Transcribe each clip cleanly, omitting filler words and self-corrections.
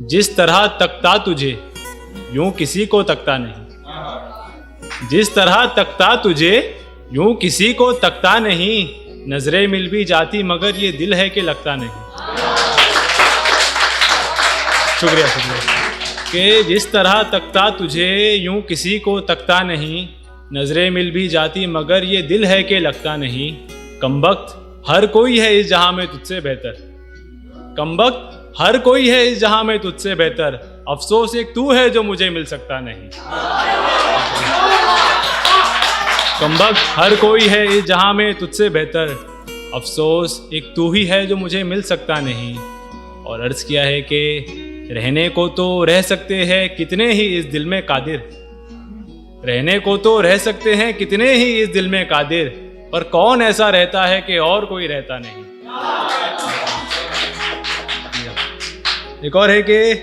जिस तरह तकता तुझे यूं किसी को तकता नहीं। जिस तरह तकता तुझे यूं किसी को तकता नहीं। नजरें मिल भी जाती मगर ये दिल है कि लगता नहीं। शुक्रिया शुक्रिया। कि जिस तरह तकता तुझे यूं किसी को तकता नहीं। नजरें मिल भी जाती मगर ये दिल है कि लगता नहीं। कमबख्त हर कोई है इस जहां में तुझसे बेहतर। कमबख्त हर कोई है इस जहां में तुझसे बेहतर। अफसोस एक तू है जो मुझे मिल सकता नहीं। कमबख्त हर कोई है इस जहां में तुझसे बेहतर। अफसोस एक तू ही है जो मुझे मिल सकता नहीं। और अर्ज किया है कि रहने को तो रह सकते हैं कितने ही इस दिल में कादिर। रहने को तो रह सकते हैं कितने ही इस दिल में कादिर। पर कौन ऐसा रहता है कि और कोई रहता नहीं। एक और है कि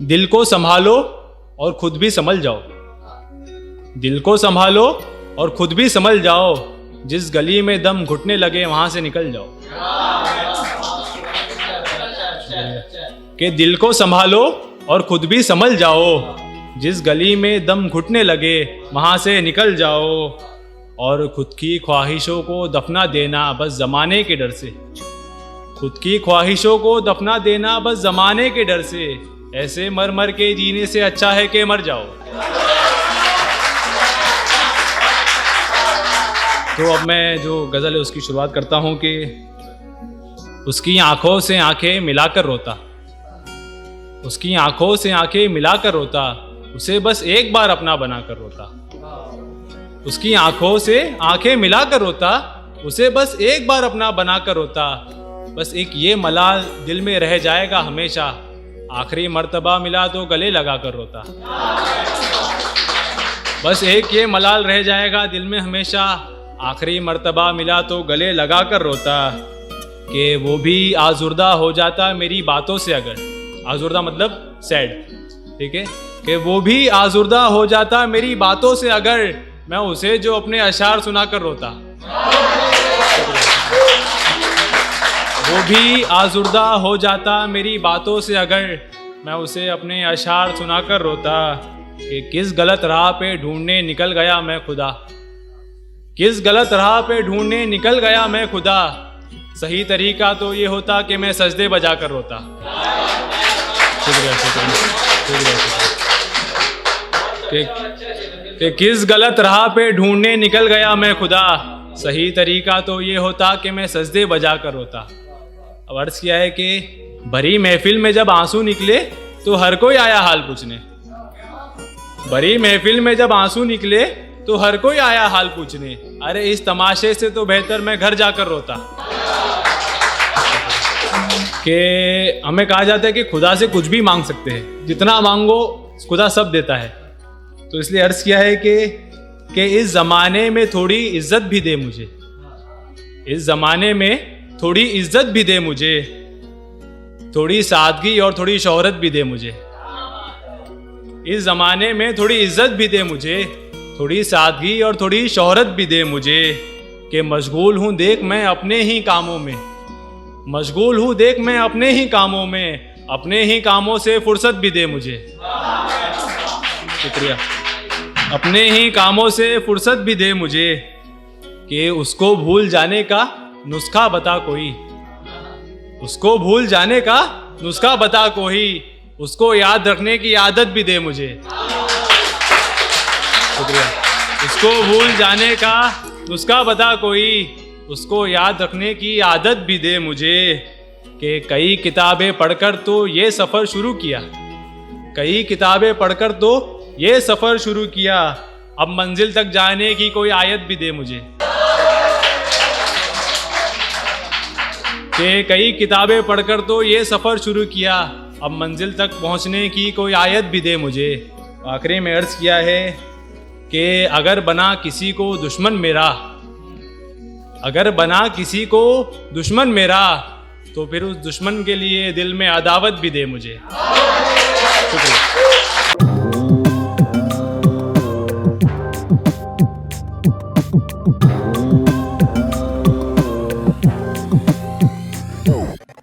दिल को संभालो और खुद भी संभल जाओ। दिल को संभालो और खुद भी संभल जाओ। जिस गली में दम घुटने लगे वहां से निकल जाओ। कि दिल को संभालो और खुद भी संभल जाओ। जिस गली में दम घुटने लगे वहां से निकल जाओ। और खुद की ख्वाहिशों को दफना देना बस जमाने के डर से। खुद की ख्वाहिशों को दफना देना बस जमाने के डर से। ऐसे मर मर के जीने से अच्छा है कि मर जाओ। तो अब मैं जो गज़ल है उसकी शुरुआत करता हूँ कि उसकी आंखों से आंखें मिलाकर रोता। उसकी आंखों से आंखें मिलाकर रोता। उसे बस एक बार अपना बनाकर रोता। उसकी आंखों से आंखें मिलाकर रोता। उसे बस एक बार अपना बनाकर रोता। बस एक ये मलाल दिल में रह जाएगा हमेशा। आखिरी मर्तबा मिला तो गले लगा कर रोता। बस एक ये मलाल रह जाएगा दिल में हमेशा। आखिरी मर्तबा मिला तो गले लगा कर रोता। कि वो भी आजुर्दा हो जाता मेरी बातों से अगर। आजुर्दा मतलब सैड, ठीक है। कि वो भी आजुर्दा हो जाता मेरी बातों से अगर। मैं उसे जो अपने अशार सुनाकर रोता। वो भी आजुर्दा हो जाता मेरी बातों से अगर। मैं उसे अपने अशार सुनाकर रोता। कि किस गलत राह पे ढूंढने निकल गया मैं खुदा। किस गलत राह पे ढूंढने निकल गया मैं खुदा। सही तरीका तो ये होता कि मैं सजदे बजा कर रोता। शुक्रिया शुक्रिया शुक्रिया। कि किस गलत राह पे ढूंढने निकल गया मैं खुदा। सही तरीका तो ये होता कि मैं सजदे बजा कर रोता। अब अर्ज किया है कि भरी महफिल में जब आंसू निकले तो हर कोई आया हाल पूछने। भरी महफिल में जब आंसू निकले तो हर कोई आया हाल पूछने। अरे इस तमाशे से तो बेहतर मैं घर जाकर रोता। कि हमें कहा जाता है कि खुदा से कुछ भी मांग सकते हैं। जितना मांगो खुदा सब देता है। तो इसलिए अर्ज किया है कि इस ज़माने में थोड़ी इज्जत भी दे मुझे। इस ज़माने में थोड़ी इज्जत भी दे मुझे। थोड़ी सादगी और थोड़ी शोहरत भी दे मुझे। इस ज़माने में थोड़ी इज्जत भी दे मुझे। थोड़ी सादगी और थोड़ी शोहरत भी दे मुझे। कि मशगूल हूँ देख मैं अपने ही कामों में। मशगूल हूँ देख मैं अपने ही कामों में। अपने ही कामों से फुर्सत भी दे मुझे। शुक्रिया। अपने ही कामों से फुर्सत भी दे मुझे। कि उसको भूल जाने का नुस्खा बता कोई। उसको भूल जाने का नुस्खा बता कोई। उसको याद रखने की आदत भी दे मुझे। शुक्रिया। उसको भूल जाने का नुस्खा बता कोई। उसको याद रखने की आदत भी दे मुझे। कि कई किताबें पढ़कर तो ये सफ़र शुरू किया। कई किताबें पढ़कर तो ये सफ़र शुरू किया। अब मंजिल तक जाने की कोई आयत भी दे मुझे। कि कई किताबें पढ़कर तो ये सफ़र शुरू किया। अब मंजिल तक पहुंचने की कोई आयत भी दे मुझे। आखिरी में अर्ज़ किया है कि अगर बना किसी को दुश्मन मेरा। अगर बना किसी को दुश्मन मेरा तो फिर उस दुश्मन के लिए दिल में अदावत भी दे मुझे। शुक्रिया।